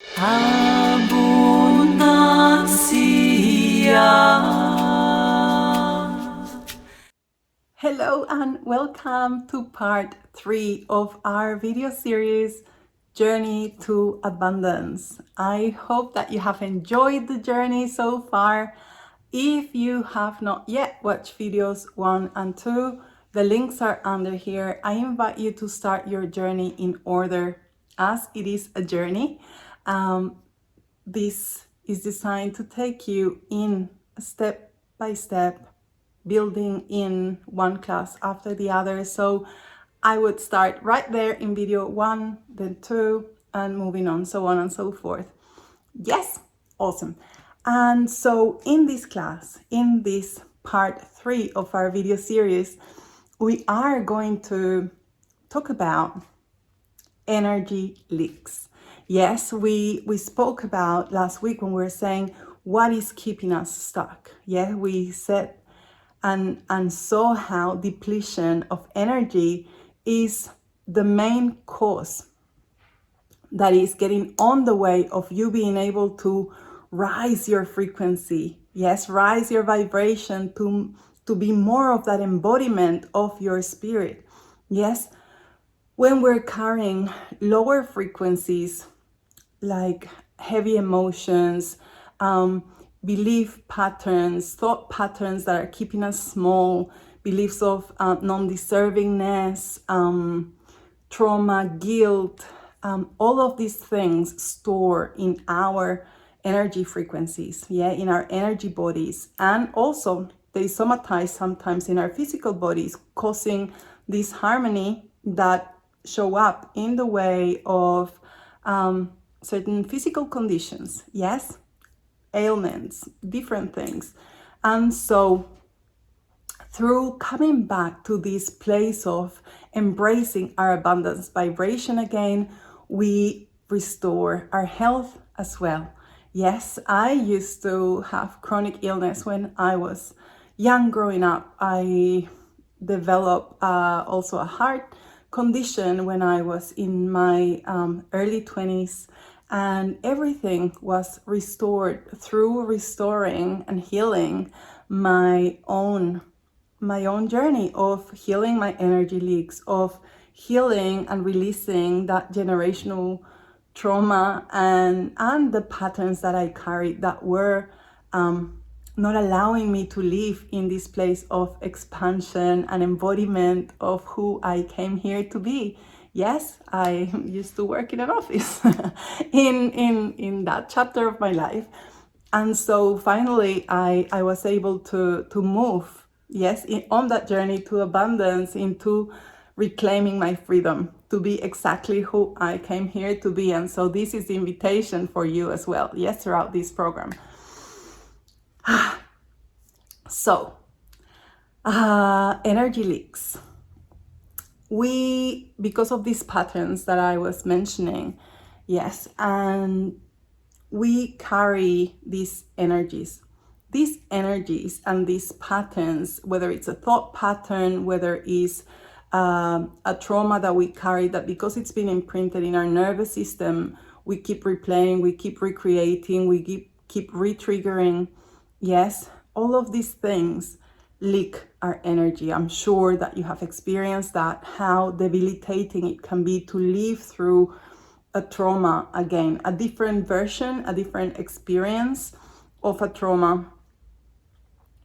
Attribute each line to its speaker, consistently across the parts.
Speaker 1: Hello and welcome to part 3 of our video series, Journey to Abundance. I hope that you have enjoyed the journey so far. If you have not yet watched videos 1 and 2, the links are under here. I invite you to start your journey in order, as it is a journey. This is designed to take you in step by step, building in one class after the other. So I would start right there in video 1, then 2, and moving on, so on and so forth. Yes, awesome. And so in this class, in this part 3 of our video series, we are going to talk about energy leaks. Yes, we spoke about last week when we were saying what is keeping us stuck. Yeah, we said and saw how depletion of energy is the main cause that is getting on the way of you being able to rise your frequency. Yes, rise your vibration to be more of that embodiment of your spirit. Yes, when we're carrying lower frequencies like heavy emotions, belief patterns, thought patterns that are keeping us small, beliefs of non-deservingness, trauma, guilt, all of these things store in our energy frequencies, yeah, in our energy bodies, and also they somatize sometimes in our physical bodies, causing disharmony that show up in the way of certain physical conditions, yes, ailments, different things. And so through coming back to this place of embracing our abundance vibration again, we restore our health as well. Yes, I used to have chronic illness when I was young growing up. I developed also a heart condition when I was in my early 20s, and everything was restored through restoring and healing my own journey of healing my energy leaks, of healing and releasing that generational trauma and the patterns that I carried that were not allowing me to live in this place of expansion and embodiment of who I came here to be. Yes, I used to work in an office in that chapter of my life. And so finally I was able to move, yes, on that journey to abundance, into reclaiming my freedom to be exactly who I came here to be. And so this is the invitation for you as well, yes, throughout this program. So, energy leaks. Because of these patterns that I was mentioning, yes, and we carry these energies and these patterns, whether it's a thought pattern, whether it's a trauma that we carry, that because it's been imprinted in our nervous system, we keep replaying, we keep recreating, we keep re-triggering. Yes, all of these things leak our energy. I'm sure that you have experienced that, how debilitating it can be to live through a trauma again, a different version, a different experience of a trauma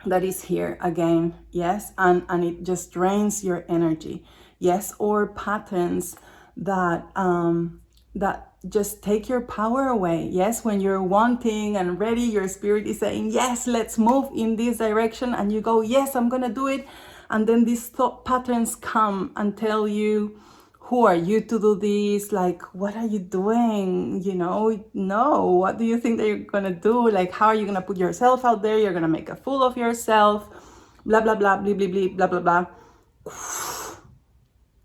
Speaker 1: that is here again, yes, and it just drains your energy, yes, or patterns that that just take your power away. Yes, when you're wanting and ready, your spirit is saying, yes, let's move in this direction, and you go, yes, I'm gonna do it, and then these thought patterns come and tell you, who are you to do this? Like, what are you doing? You know, no, what do you think that you're gonna do? Like, how are you gonna put yourself out there? You're gonna make a fool of yourself, blah blah blah, blah blah blah, blah blah blah.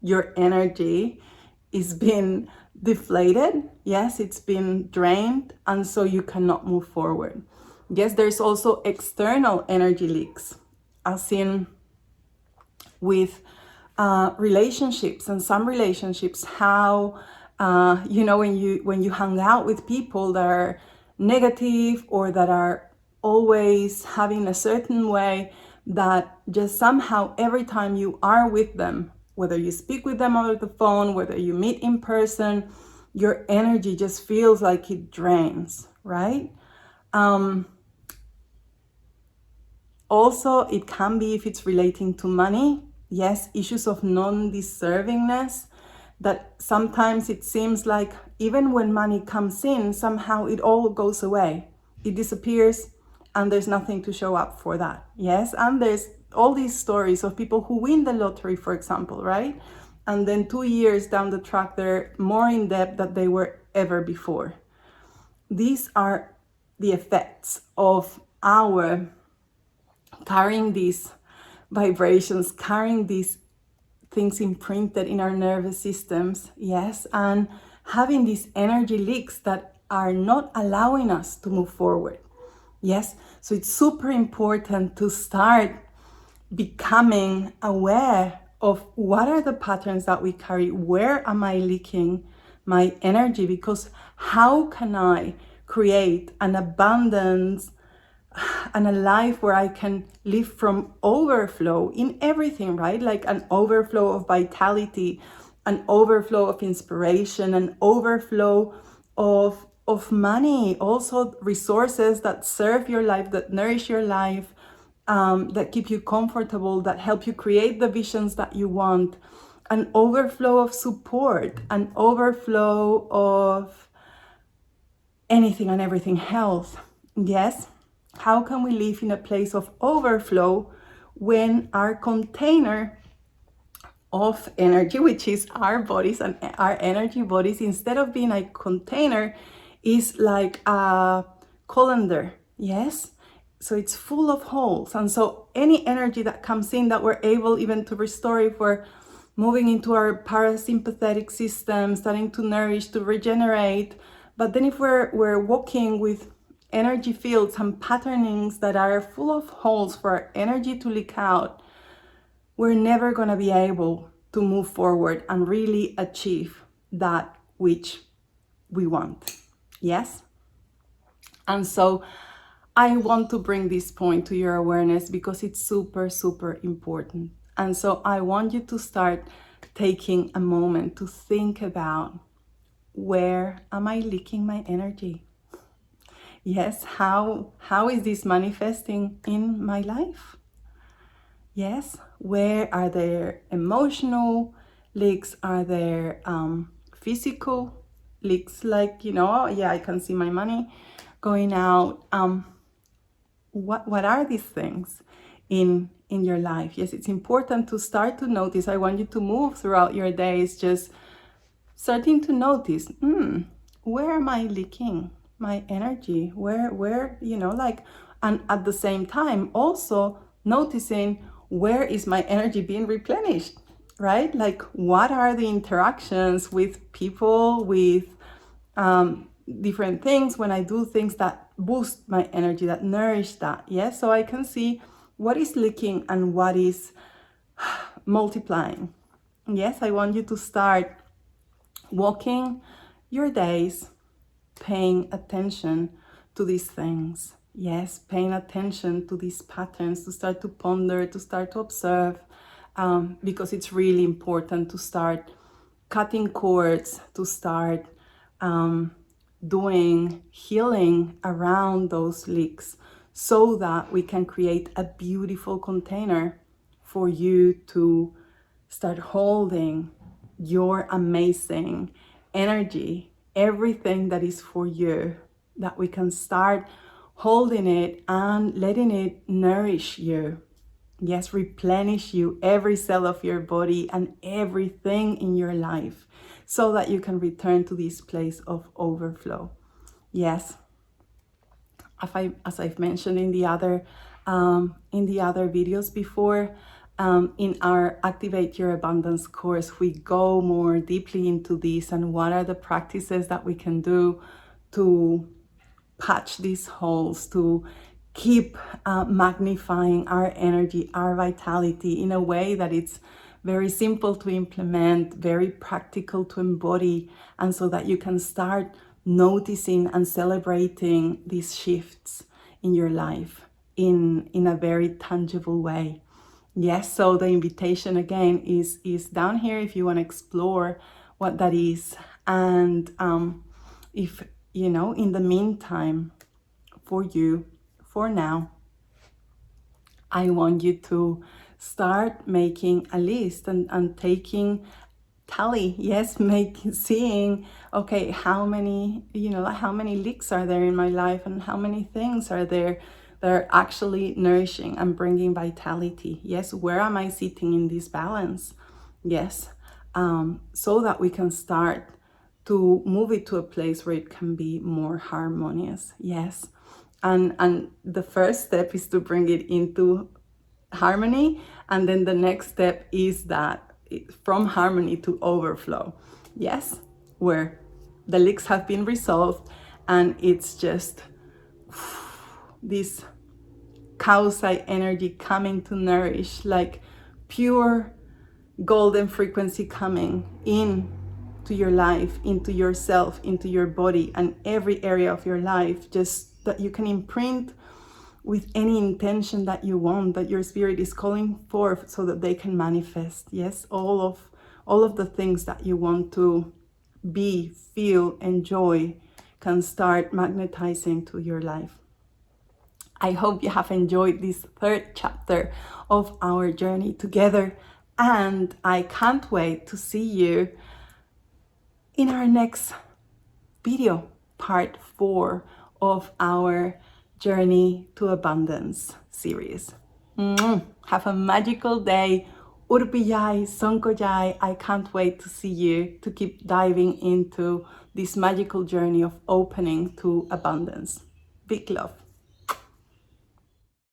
Speaker 1: Your energy is being deflated, yes, it's been drained, and so you cannot move forward. Yes, there's also external energy leaks, as in with relationships, and some relationships, how You know, when you hang out with people that are negative or that are always having a certain way, that just somehow every time you are with them, whether you speak with them over the phone, whether you meet in person, your energy just feels like it drains, right? Also, it can be if it's relating to money. Yes, issues of non-deservingness, that sometimes it seems like even when money comes in, somehow it all goes away. It disappears and there's nothing to show up for that. Yes, and there's all these stories of people who win the lottery, for example, right? And then 2 years down the track, they're more in debt than they were ever before. These are the effects of our carrying these vibrations, carrying these things imprinted in our nervous systems, yes, and having these energy leaks that are not allowing us to move forward. Yes, so it's super important to start becoming aware of what are the patterns that we carry, where am I leaking my energy, because how can I create an abundance and a life where I can live from overflow in everything, right? Like an overflow of vitality, an overflow of inspiration, an overflow of money, also resources that serve your life, that nourish your life, that keep you comfortable, that help you create the visions that you want, an overflow of support, an overflow of anything and everything, health. Yes. How can we live in a place of overflow when our container of energy, which is our bodies and our energy bodies, instead of being a container, is like a colander? Yes. So it's full of holes. And so any energy that comes in that we're able even to restore, if we're moving into our parasympathetic system, starting to nourish, to regenerate. But then if we're walking with energy fields and patternings that are full of holes for our energy to leak out, we're never going to be able to move forward and really achieve that which we want. Yes? And so I want to bring this point to your awareness because it's super, super important. And so I want you to start taking a moment to think about, where am I leaking my energy? Yes, how is this manifesting in my life? Yes, where are there emotional leaks? Are there physical leaks? Like, you know, yeah, I can see my money going out. What are these things in your life? Yes, it's important to start to notice. I want you to move throughout your days, just starting to notice, where am I leaking my energy? Where, you know, like, and at the same time, also noticing, where is my energy being replenished, right? Like, what are the interactions with people, with different things, when I do things that boost my energy, that nourish that? Yes, so I can see what is leaking and what is multiplying. Yes, I want you to start walking your days paying attention to these things. Yes, paying attention to these patterns, to start to ponder, to start to observe, because it's really important to start cutting cords, to start doing healing around those leaks, so that we can create a beautiful container for you to start holding your amazing energy, everything that is for you, that we can start holding it and letting it nourish you. Yes, replenish you, every cell of your body and everything in your life, so that you can return to this place of overflow. Yes, as I've mentioned in the other videos before, in our Activate Your Abundance course, we go more deeply into this and what are the practices that we can do to patch these holes, to keep magnifying our energy, our vitality in a way that it's very simple to implement, very practical to embody, and so that you can start noticing and celebrating these shifts in your life in a very tangible way. Yes, so the invitation again is down here if you want to explore what that is. And if, you know, in the meantime, for you, for now, I want you to start making a list and taking tally. Yes, seeing, okay, how many, you know, how many leaks are there in my life, and how many things are there that are actually nourishing and bringing vitality. Yes, where am I sitting in this balance? Yes, so that we can start to move it to a place where it can be more harmonious. Yes, and the first step is to bring it into harmony, and then the next step is that from harmony to overflow. Yes, where the leaks have been resolved and it's just this Kaosai energy coming to nourish, like pure golden frequency coming in to your life, into yourself, into your body, and every area of your life, just that you can imprint with any intention that you want, that your spirit is calling forth, so that they can manifest. Yes, all of the things that you want to be, feel, enjoy, can start magnetizing to your life. I hope you have enjoyed this third chapter of our journey together, and I can't wait to see you in our next video, part 4 of our Journey to Abundance series. Have a magical day. Urpijai, Sonkojai. I can't wait to see you, to keep diving into this magical journey of opening to abundance. Big love.